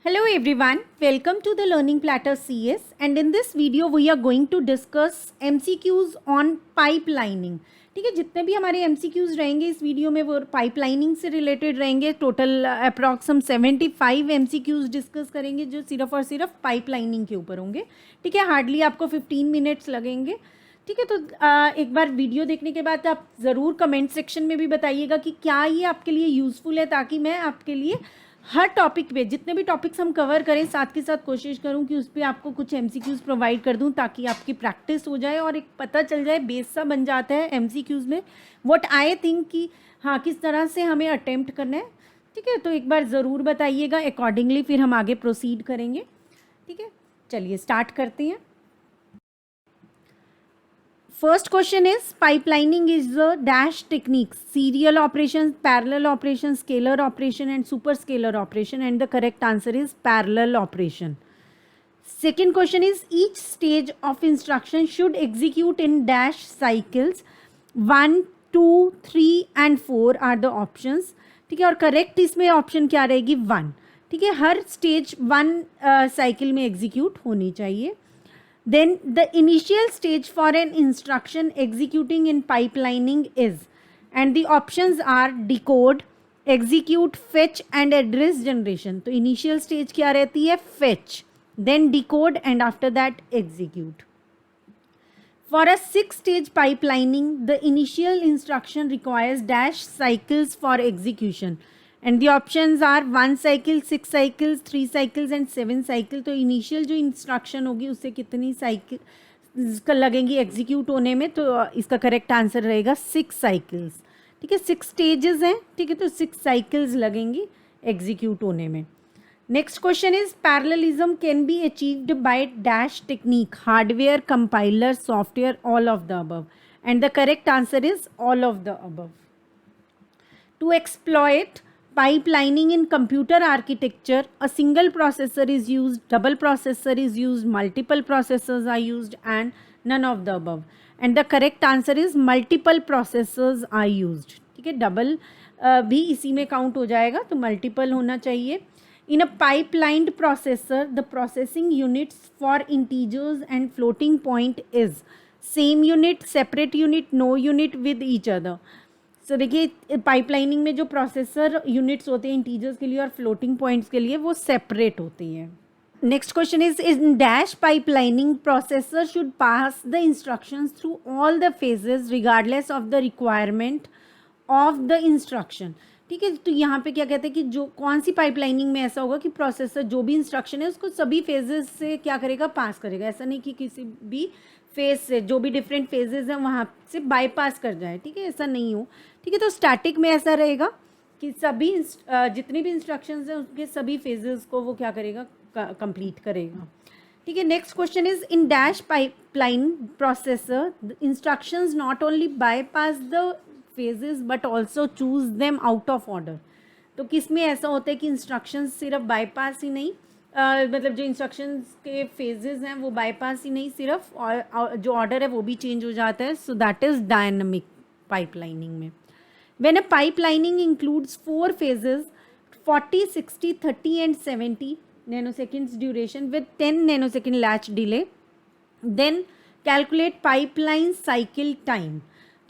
Hello everyone, welcome to the Learning Platter CS, and in this video we are going to discuss MCQs on pipelining. ठीक है, जितने भी हमारे MCQs रहेंगे इस वीडियो में वो पाइपलाइनिंग से रिलेटेड रहेंगे. टोटल अप्रॉक्सम 75 MCQs डिस्कस करेंगे जो सिर्फ और सिर्फ पाइपलाइनिंग के ऊपर होंगे. ठीक है, हार्डली आपको 15 मिनट्स लगेंगे. ठीक है, तो एक बार वीडियो देखने के बाद आप ज़रूर कमेंट सेक्शन में भी बताइएगा कि क्या ये आपके लिए यूज़फुल है, ताकि मैं आपके लिए हर टॉपिक पे जितने भी टॉपिक्स हम कवर करें साथ के साथ कोशिश करूं कि उस पर आपको कुछ MCQs प्रोवाइड कर दूं, ताकि आपकी प्रैक्टिस हो जाए और एक पता चल जाए, बेस सा बन जाता है MCQs में व्हाट आई थिंक कि हाँ किस तरह से हमें अटेम्प्ट करना है. ठीक है, तो एक बार ज़रूर बताइएगा, अकॉर्डिंगली फिर हम आगे प्रोसीड करेंगे. ठीक है, चलिए स्टार्ट करते हैं. First question is pipelining is the dash techniques: serial operation, parallel operation, scalar operation and superscalar operation, and the correct answer is parallel operation. Second question is each stage of instruction should execute in dash cycles. 1, 2, 3 and 4 are the options. ठीक है, और correct इसमें option क्या रहेगी? 1. ठीक है, हर stage 1 cycle में execute होनी चाहिए. Then the initial stage for an instruction executing in pipelining is, and the options are decode, execute, fetch and address generation. तो initial stage क्या रहती है? Fetch, then decode and after that execute. For a 6-stage pipelining, the initial instruction requires dash cycles for execution. And the options are 1 cycle, 6 cycles, 3 cycles and 7 cycle. तो initial जो instruction होगी उससे कितनी cycle लगेंगी execute होने में? तो इसका करेक्ट आंसर रहेगा 6 साइकिल्स. ठीक है, 6 स्टेजेस हैं. ठीक है, तो 6 साइकिल्स लगेंगी एग्जीक्यूट होने में. Next question is parallelism can be achieved by dash technique: hardware, compiler, software, all of the above. And the correct answer is all of the above. To exploit pipelining in computer architecture, a single processor is used, double processor is used, multiple processors are used and none of the above. And the correct answer is multiple processors are used. ठीक है, double भी इसी में count हो जाएगा, तो multiple होना चाहिए. In a pipelined processor, the processing units for integers and floating point is same unit, separate unit, no unit with each other. तो देखिए पाइपलाइनिंग में जो प्रोसेसर यूनिट्स होते हैं इंटीजर्स के लिए और फ्लोटिंग पॉइंट्स के लिए वो सेपरेट होती हैं. Next question is in dash pipelining processor should pass the instructions through all the phases regardless of the requirement of the instruction. ठीक है, तो यहाँ पे क्या कहते हैं कि जो कौन सी पाइपलाइनिंग में ऐसा होगा कि प्रोसेसर जो भी इंस्ट्रक्शन है उसको सभी फेजेस से क्या करेगा? पास करेगा. ऐसा नहीं कि किसी भी फेज से जो भी डिफरेंट फेजेस हैं वहाँ से बाईपास कर जाए. ठीक है, ऐसा नहीं हो. ठीक है, तो स्टैटिक में ऐसा रहेगा कि सभी जितनी भी इंस्ट्रक्शंस हैं उसके सभी फेजेस को वो क्या करेगा? कंप्लीट करेगा. ठीक है, next question is in dash pipeline processor instructions not only bypass the phases but also choose them out of order. तो किस में ऐसा होता है कि इंस्ट्रक्शंस सिर्फ बाईपास ही नहीं, मतलब जो इंस्ट्रक्शंस के फेजेस हैं वो बाईपास ही नहीं, सिर्फ जो ऑर्डर है वो भी चेंज हो जाता है. So that is dynamic pipelining में. When a pipelining includes 4 phases, 40, 60, 30 and 70 nanoseconds duration with 10 nanosecond latch delay, then calculate pipeline cycle time.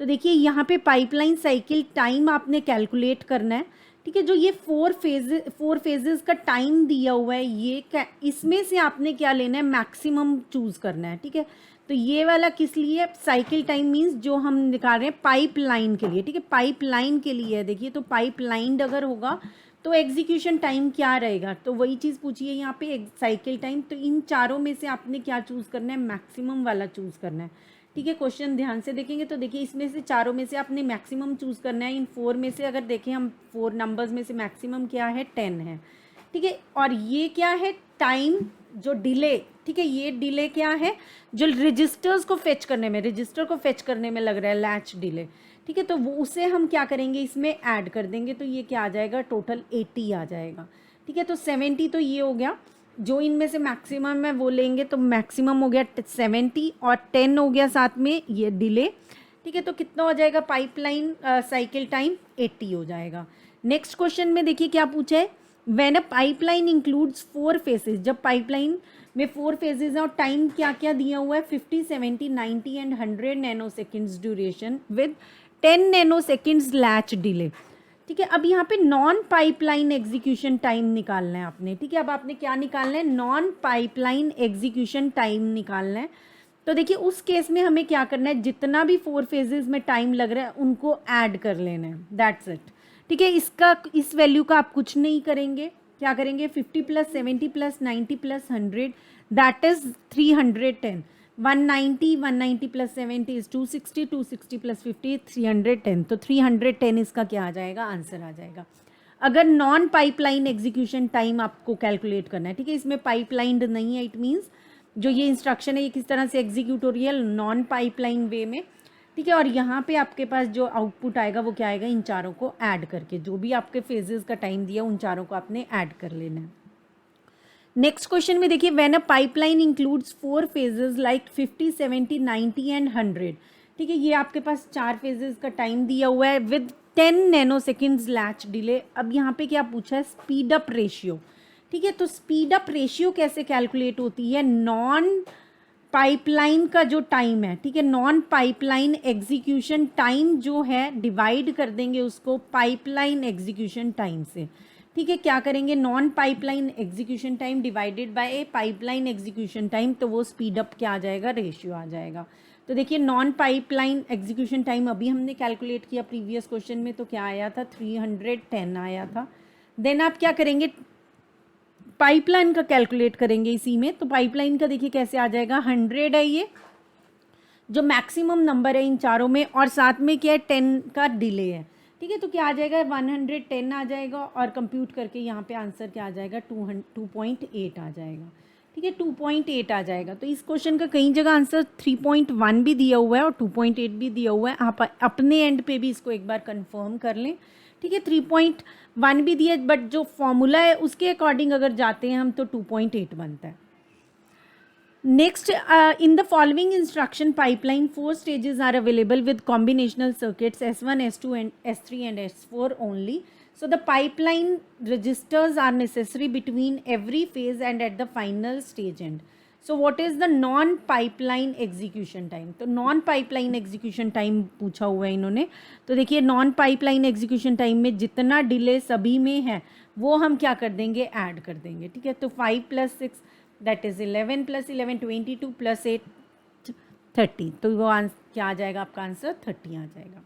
तो देखिए यहाँ पे पाइपलाइन साइकिल टाइम आपने कैलकुलेट करना है. ठीक है, जो ये 4 फेजेस का टाइम दिया हुआ है ये इसमें से आपने क्या लेना है? मैक्सिमम चूज़ करना है. ठीक है, तो ये वाला किस लिए? साइकिल टाइम मीन्स जो हम निकाल रहे हैं पाइपलाइन के लिए. ठीक है, पाइपलाइन के लिए. देखिए तो पाइपलाइंड अगर होगा तो एग्जीक्यूशन टाइम क्या रहेगा? तो वही चीज़ पूछिए यहाँ पे साइकिल टाइम. तो इन चारों में से आपने क्या चूज़ करना है? मैक्सिमम वाला चूज़ करना है. ठीक है, क्वेश्चन ध्यान से देखेंगे तो देखिए इसमें से चारों में से आपने मैक्सिमम चूज़ करना है. इन 4 में से अगर देखें हम 4 नंबर्स में से मैक्सिमम क्या है? 10 है. ठीक है, और ये क्या है? टाइम जो डिले. ठीक है, ये डिले क्या है? जो रजिस्टर्स को फेच करने में, रजिस्टर को फेच करने में लग रहा है लैच डिले. ठीक है, तो वो उसे हम क्या करेंगे? इसमें ऐड कर देंगे. तो ये क्या आ जाएगा? टोटल 80 आ जाएगा. ठीक है, तो 70 तो ये हो गया. जो इनमें से मैक्सिमम है वो लेंगे तो मैक्सिमम हो गया 70 और 10 हो गया साथ में ये डिले. ठीक है, तो कितना हो जाएगा? पाइपलाइन साइकिल टाइम 80 हो जाएगा. नेक्स्ट क्वेश्चन में देखिए क्या पूछा है? When a pipeline includes 4 phases, जब पाइपलाइन में 4 फेजेस हैं और टाइम क्या क्या दिया हुआ है 50, 70, 90 and 100 nano seconds duration with 10 nano seconds latch delay. ठीक है, अब यहाँ पे नॉन पाइपलाइन एग्जीक्यूशन टाइम निकालना है आपने। ठीक है, अब आपने क्या निकालना है, नॉन पाइपलाइन एग्जीक्यूशन टाइम निकालना है। तो देखिए उस केस में हमें क्या करना है, जितना भी 4 फेजेस में टाइम लग रहा है उनको ऐड कर लेना है, दैट्स इट। ठीक है, इसका इस वैल्यू का आप कुछ नहीं करेंगे, क्या करेंगे 50 plus 70 plus 90 plus 100 that is 310। 190 plus 70 is 260, 260 plus 50 310। तो 310 इसका क्या आ जाएगा, आंसर आ जाएगा। अगर नॉन पाइपलाइन एग्जीक्यूशन टाइम आपको कैलकुलेट करना है, ठीक है, इसमें पाइपलाइंड नहीं है, इट मीन्स जो ये इंस्ट्रक्शन है ये किस तरह से एग्जीक्यूट हो रही है, नॉन पाइपलाइन वे में। ठीक है, और यहाँ पे आपके पास जो आउटपुट आएगा वो क्या आएगा, इन चारों को ऐड करके, जो भी आपके फेजेस का टाइम दिया उन चारों को आपने ऐड कर लेना है। नेक्स्ट क्वेश्चन में देखिए, when a pipeline includes 4 phases like 50, 70, 90 and 100। ठीक है, ये आपके पास 4 फेजेस का टाइम दिया हुआ है with 10 nano seconds latch delay. अब यहाँ पे क्या पूछा है, स्पीड अप रेशियो। ठीक है, तो स्पीड अप रेशियो कैसे कैलकुलेट होती है, नॉन पाइपलाइन का जो टाइम है, ठीक है, नॉन पाइपलाइन एग्जीक्यूशन टाइम जो है डिवाइड कर देंगे उसको पाइपलाइन एग्जीक्यूशन टाइम से। ठीक है, क्या करेंगे, non pipeline execution time divided by A pipeline execution time, तो वो स्पीड अप क्या आ जाएगा, रेशियो आ जाएगा। तो देखिए नॉन पाइपलाइन एग्जीक्यूशन टाइम अभी हमने कैलकुलेट किया प्रीवियस क्वेश्चन में, तो क्या आया था 310 आया था। देन आप क्या करेंगे, पाइपलाइन का कैलकुलेट करेंगे इसी में। तो पाइपलाइन का देखिए कैसे आ जाएगा, 100 है ये जो मैक्सिमम नंबर है इन चारों में, और साथ में क्या है 10 का डिले है। ठीक है, तो क्या आ जाएगा 110 आ जाएगा, और कंप्यूट करके यहाँ पे आंसर क्या आ जाएगा 2.8 आ जाएगा। ठीक है, 2.8 आ जाएगा। तो इस क्वेश्चन का कई जगह आंसर 3.1 भी दिया हुआ है और 2.8 भी दिया हुआ है, आप अपने एंड पे भी इसको एक बार कंफर्म कर लें। ठीक है, 3.1 भी दिया, बट जो फॉर्मूला है उसके अकॉर्डिंग अगर जाते हैं हम तो 2.8 बनता है। Next, in the following instruction pipeline 4 stages are available with combinational circuits S1, S2 and S3 and S4 only. So the pipeline registers are necessary between every phase and at the final stage end. So what is the non pipeline execution time? तो non pipeline execution time पूछा हुआ है इन्होंने। तो देखिए non pipeline execution time में जितना delay सभी में है वो हम क्या कर देंगे, ऐड कर देंगे। ठीक है, तो 5 + 6 दैट इज 11 + 11 22 + 8 30। तो वो क्या आ जाएगा आपका आंसर 30 आ जाएगा।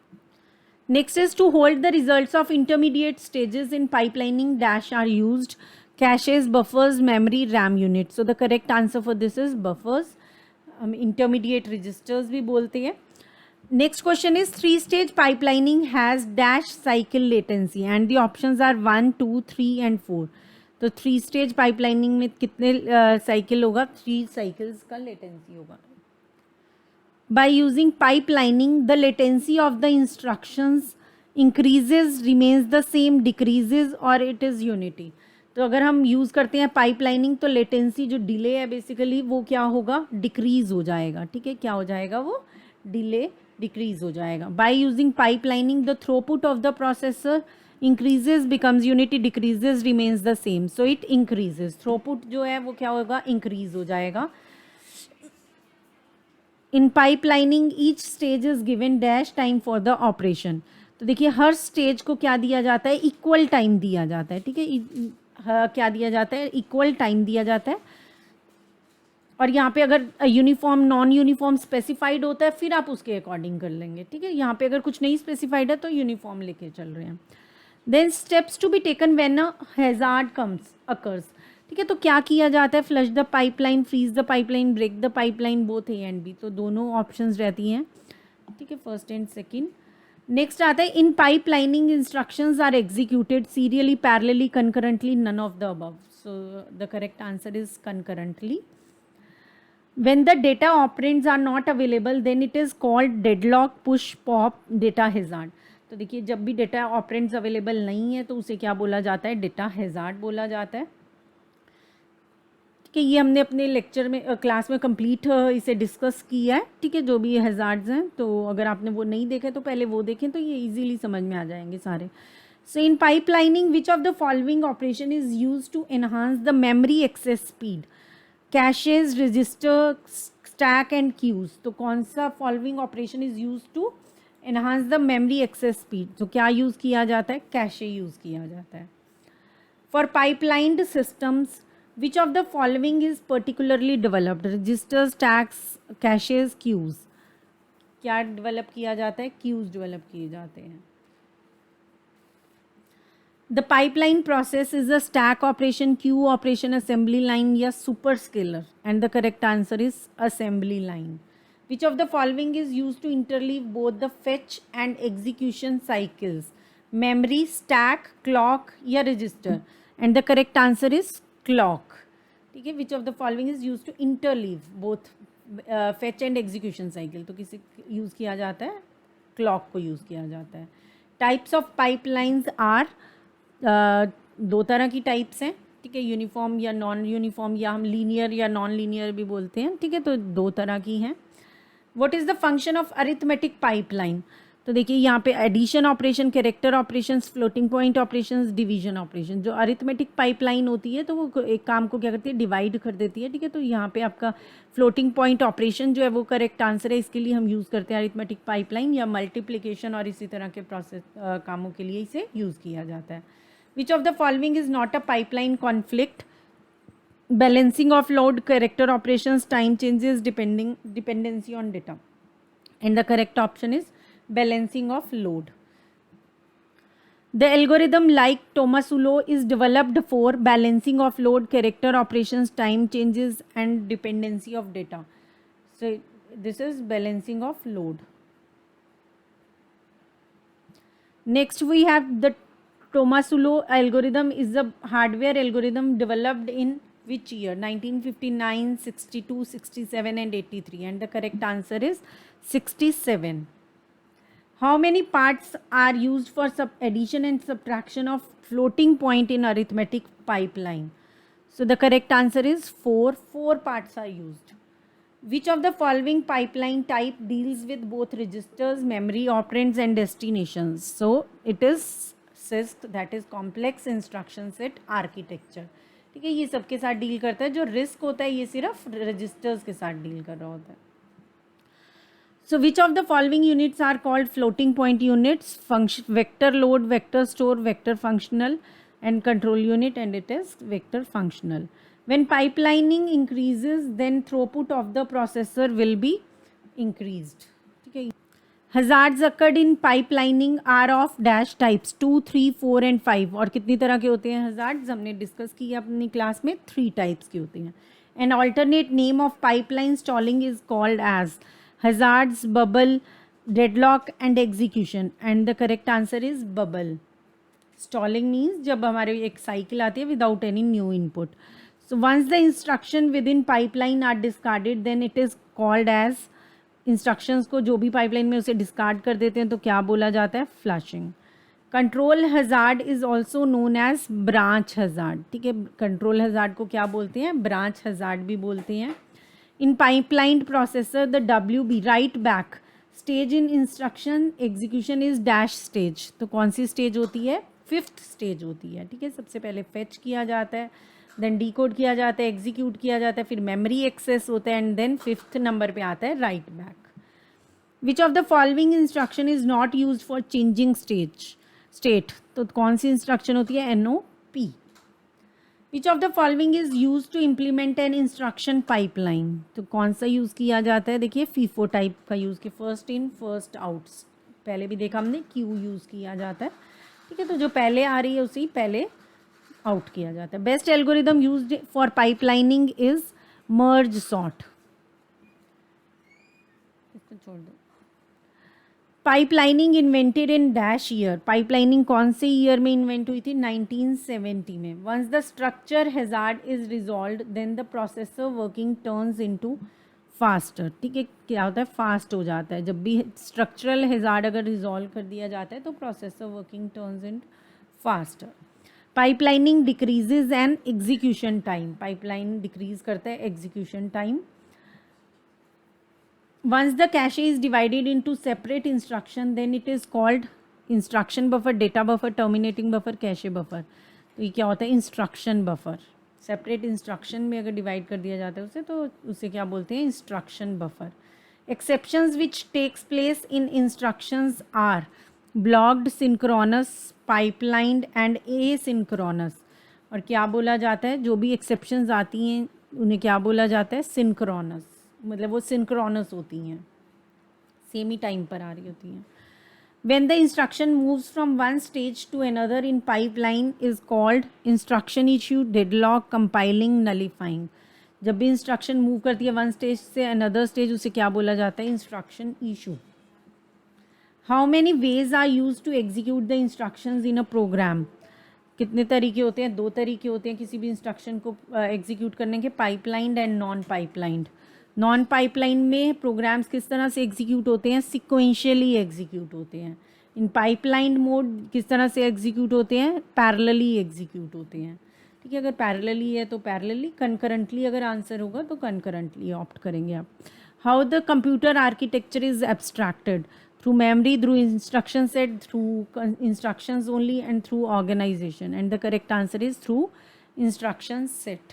Next is to hold the results of intermediate stages in pipelining dash are used caches, buffers, memory, RAM unit. So the correct answer for this is buffers, हम इंटरमीडिएट रजिस्टर्स भी बोलते हैं। Next question is 3 stage pipelining has dash cycle latency and the options are 1, 2, 3 and 4। तो 3 stage pipelining में कितने cycle होगा, 3 cycles का latency होगा। By using pipelining, the latency of the instructions increases, remains the same, decreases or it is unity। तो अगर हम use करते हैं पाइपलाइनिंग तो लेटेंसी जो डिले है बेसिकली वो क्या होगा, डिक्रीज हो जाएगा। ठीक है, क्या हो जाएगा, वो डिले डिक्रीज हो जाएगा। By using pipelining the throughput of the processor increases, becomes unity, decreases, remains the same. So it increases, throughput जो है वो क्या होगा, इंक्रीज हो जाएगा। In pipelining each stage is given dash time for the operation. तो देखिए हर stage को क्या दिया जाता है, इक्वल टाइम दिया जाता है। ठीक है, क्या दिया जाता है, इक्वल टाइम दिया जाता है। और यहाँ पे अगर यूनिफॉर्म नॉन यूनिफॉर्म स्पेसिफाइड होता है फिर आप उसके अकॉर्डिंग कर लेंगे। ठीक है, यहाँ पे अगर कुछ नहीं स्पेसिफाइड है तो यूनिफॉर्म लेके चल रहे हैं। Then steps to be taken when a hazard comes occurs. ठीक है, तो क्या किया जाता है, flush the pipeline, freeze the pipeline, break the pipeline, both A and B. तो दोनों ऑप्शंस रहती हैं। ठीक है, फर्स्ट एंड सेकंड। नेक्स्ट आता है in pipelining instructions are executed serially, parallelly, concurrently, none of the above. So the correct answer is concurrently. When the data operands are not available, then it is called deadlock, push, pop, data hazard। तो देखिए जब भी data operands available नहीं है तो उसे क्या बोला जाता है, डेटा हैजार्ड बोला जाता है। ठीक है, ये हमने अपने लेक्चर में क्लास में कंप्लीट इसे डिस्कस किया है। ठीक है, जो भी हैजार्ड्स हैं, तो अगर आपने वो नहीं देखे तो पहले वो देखें तो ये इजीली समझ में आ जाएंगे सारे। So in pipelining, which of the following operation is used to enhance the memory access speed? Caches, register, stack and queues. तो कौन सा following operation is used to enhance the memory access speed? तो क्या use किया जाता है? Cache use किया जाता है. For pipelined systems, which of the following is particularly developed? Registers, stacks, caches, queues. क्या develop किया जाता है? Queues develop किए जाते हैं. The pipeline process is a stack operation, queue operation, assembly line या superscalar, and the correct answer is assembly line. Which of the following is used to interleave both the fetch and execution cycles? Memory, stack, clock या register, and the correct answer is clock. ठीक है. Which of the following is used to interleave both fetch and execution cycle? तो किसे use किया जाता है? Clock को use किया जाता है. Types of pipelines are दो तरह की टाइप्स हैं. ठीक है. यूनिफॉर्म या नॉन यूनिफॉर्म, या हम लीनियर या नॉन लीनियर भी बोलते हैं. ठीक है. तो दो तरह की हैं. What is the function of arithmetic pipeline? तो देखिए यहाँ पे addition operation, character operations, floating point operations, division operation. जो अरिथमेटिक पाइपलाइन होती है तो वो एक काम को क्या करती है? डिवाइड कर देती है. ठीक है. तो यहाँ पे आपका फ्लोटिंग पॉइंट ऑपरेशन जो है वो करेक्ट आंसर है. इसके लिए हम यूज़ करते हैं अरिथमेटिक पाइपलाइन, या मल्टीप्लिकेशन और इसी तरह के प्रोसेस कामों के लिए इसे यूज़ किया जाता है. Which of the following is not a pipeline conflict? Balancing of load, character operations, time changes, dependency on data. And the correct option is balancing of load. The algorithm like Tomasulo is developed for balancing of load, character operations, time changes, and dependency of data. So this is balancing of load. Next we have the Tomasulo algorithm is a hardware algorithm developed in which year? 1959, 62, 67 and 83, and the correct answer is 67. How many parts are used for addition and subtraction of floating point in arithmetic pipeline? So the correct answer is 4. 4 parts are used. Which of the following pipeline type deals with both registers, memory, operands and destinations? So it is CISC, that is complex instruction set architecture. ठीक है. ये सबके साथ deal करता है. जो risk होता है ये सिर्फ रजिस्टर्स के साथ डील कर रहा होता है. So which of the following units are called floating point units? Vector load, vector store, vector functional and control unit, and it is vector functional. When pipelining increases, then throughput of the processor will be increased. ठीक है. Hazards occurred in pipelining are of dash types 2, 3, 4 and 5. और कितनी तरह के होते हैं hazards? हमने discuss किया अपनी क्लास में. 3 टाइप्स के होते हैं. An alternate name of pipeline stalling is called as hazards, bubble, deadlock and execution, and the correct answer is bubble. Stalling means जब हमारे एक साइकिल आती है without any new input. So once the instruction within pipeline are discarded, then it is called as, instructions को जो भी pipeline में उसे डिस्कार्ड कर देते हैं तो क्या बोला जाता है? Flushing. Control hazard is also known as branch hazard. ठीक है. कंट्रोल हजार्ड को क्या बोलते हैं? ब्रांच हजार्ड भी बोलते हैं. In pipeline processor the WB right back stage in instruction execution is dash stage. तो कौन सी स्टेज होती है? 5th स्टेज होती है. ठीक है. सबसे पहले फेच किया जाता है, देन डिकोड किया जाता है, एग्जीक्यूट किया जाता है, फिर मेमोरी एक्सेस होता है, एंड देन 5th नंबर पे आता है write back. Which of the following instruction is not use for changing state? तो कौन सी इंस्ट्रक्शन होती है? NOP. Which of the following is use to implement an instruction pipeline? तो कौन सा यूज़ किया जाता है? देखिए FIFO टाइप का यूज़ किया. First in first outs. पहले भी देखा हमने क्यू यूज़ किया जाता है. ठीक है. तो जो पहले आ रही है उसी पहले आउट किया जाता है. Best algorithm used for pipelining is merge sort. इसको छोड़ दो. Pipelining invented in dash year. Pipelining कौन से ईयर में इन्वेंट हुई थी? 1970 में. Once the structure hazard is resolved then the processor working turns into faster. ठीक है. क्या होता है? फास्ट हो जाता है. जब भी स्ट्रक्चरल हैजार्ड अगर रिजॉल्व कर दिया जाता है तो processor working turns in faster. Pipelining decreases and execution time. Pipeline decrease करता है execution time. Once the cache is divided into separate instruction, then it is called instruction buffer, data buffer, terminating buffer, cache buffer. तो ये क्या होता है? Instruction buffer. Separate instruction में अगर divide कर दिया जाता है उसे, तो उसे क्या बोलते हैं? Instruction buffer. Exceptions which takes place in instructions are blocked, synchronous, pipelined and asynchronous. और क्या बोला जाता है? जो भी एक्सेप्शंस आती हैं उन्हें क्या बोला जाता है? सिंक्रोनस. मतलब वो सिंक्रोनस होती हैं, सेम ही टाइम पर आ रही होती हैं. When the instruction moves from one stage to another in pipeline is called instruction issue, deadlock, compiling, nullifying. जब भी इंस्ट्रक्शन मूव करती है वन स्टेज से अनदर स्टेज, उसे क्या बोला जाता है? Instruction issue. How many ways are use to execute the instructions in a program. कितने तरीके होते हैं? 2 तरीके होते हैं किसी भी इंस्ट्रक्शन को एग्जीक्यूट करने के, पाइपलाइंड एंड नॉन पाइपलाइंड. नॉन पाइपलाइन में प्रोग्राम्स किस तरह से एग्जीक्यूट होते हैं? सिक्वेंशियली एग्जीक्यूट होते हैं. इन पाइपलाइन मोड किस तरह से एग्जीक्यूट होते हैं? पैरेलली एग्जीक्यूट होते हैं. ठीक है, अगर पैरेलली है तो पैरेलली, कंकरेंटली अगर आंसर होगा तो कंकरेंटली ऑप्ट करेंगे आप. How the computer architecture is abstracted. Through memory, through instruction set, through instructions only and through organisation. And the correct answer is through instruction set.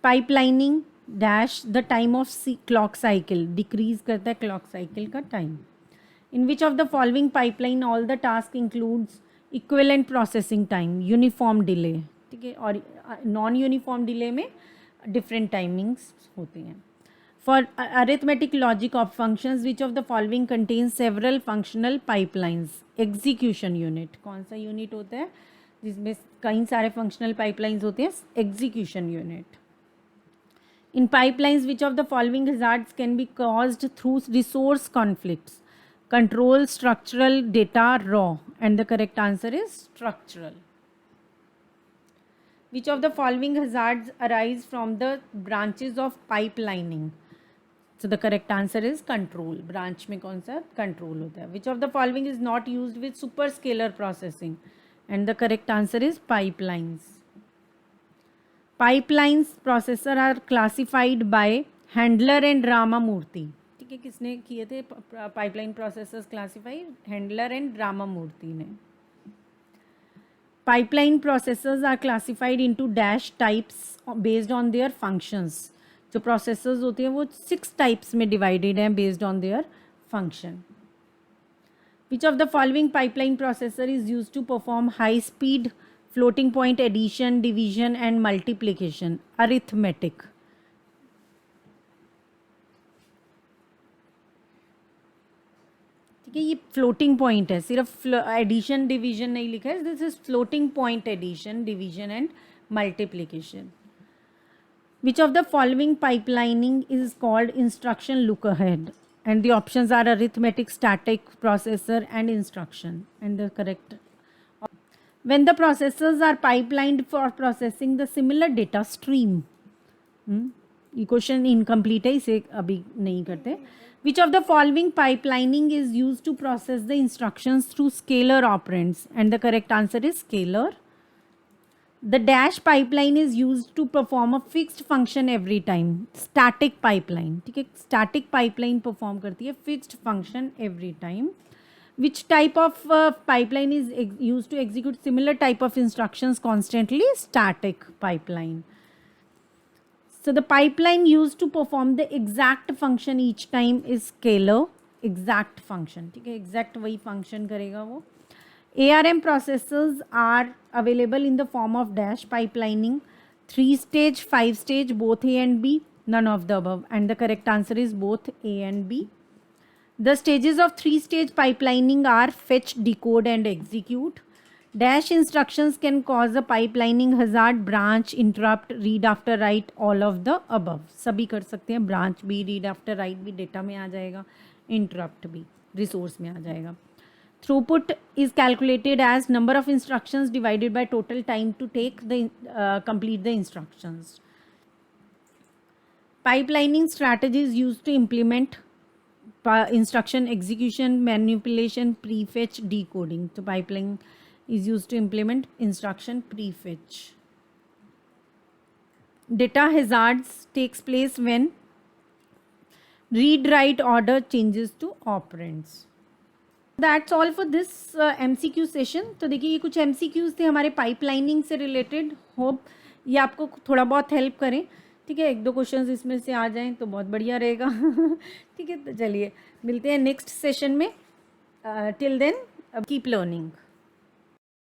Pipelining dash the time of clock cycle, decrease करता है clock cycle का time. In which of the following pipeline all the task includes equivalent processing time, uniform delay. ठीक है, और non uniform delay में different timings होते हैं. For arithmetic logic of functions which of the following contain several functional pipelines. Execution unit कौन सा unit होता है जिसमें कई सारे फंक्शनल पाइपलाइंस होते हैं? Execution unit. In pipelines, which of the following hazards can be caused through resource conflicts? Control, structural, data, raw. And the correct answer is structural. Which of the following hazards arise from the branches of pipelining? So the correct answer is control. Branch में कौन सा control होता है? Which of the following is not used with superscalar processing? And the correct answer is pipelines. Pipelines processor are classified by Handler and Ramamurthy. ठीक है, किसने किए थे pipeline processors classify? Handler and Ramamoorthy ने. Pipeline processors are classified into dash types based on their functions. जो processors होते हैं वो 6 टाइप्स में डिवाइडेड हैं based on their function. Which of the following pipeline processor is use to perform high speed floating point addition, division and multiplication? Arithmetic. ठीक है, ये floating point है, सिर्फ एडिशन डिवीजन नहीं लिखा है. This is floating point addition, division and multiplication. Which of the following pipelining is called instruction look ahead? And the options are arithmetic, static, processor and instruction. And the correct. When the processors are pipelined for processing the similar data stream. ये question incomplete है, इसे अभी नहीं करते. Which of the following pipelining is used to process the instructions through scalar operands? And the correct answer is scalar. The dash pipeline is used to perform a fixed function every time. Static pipeline. ठीक है, static pipeline perform करती है fixed function every time. Which type of pipeline is used to execute similar type of instructions constantly? Static pipeline. So the pipeline used to perform the exact function each time is scalar. Exact function. ठीक है, exact वही function करेगा वो. ARM processors are available in the form of dash pipelining, 3-stage, 5-stage, both A and B, none of the above. And the correct answer is both A and B. The stages of 3-stage pipelining are fetch, decode and execute. Dash instructions can cause a pipelining hazard, branch, interrupt, read after write, all of the above. सभी कर सकते हैं, branch भी, read after write भी data में आ जाएगा, interrupt भी resource में आ जाएगा. Throughput is calculated as number of instructions divided by total time to take the complete the instructions. Pipelining strategies used to implement instruction execution, manipulation, prefetch, decoding. So pipeline is used to implement instruction prefetch. Data hazards takes place when read write order changes to operands. That's all for this MCQ session. तो देखिए ये कुछ MCQs थे हमारे pipelining से related. Hope ये आपको थोड़ा बहुत हेल्प करें। ठीक है, 1-2 क्वेश्चंस इसमें से आ जाएं तो बहुत बढ़िया रहेगा। ठीक है, तो चलिए मिलते हैं नेक्स्ट सेशन में। Till then keep learning.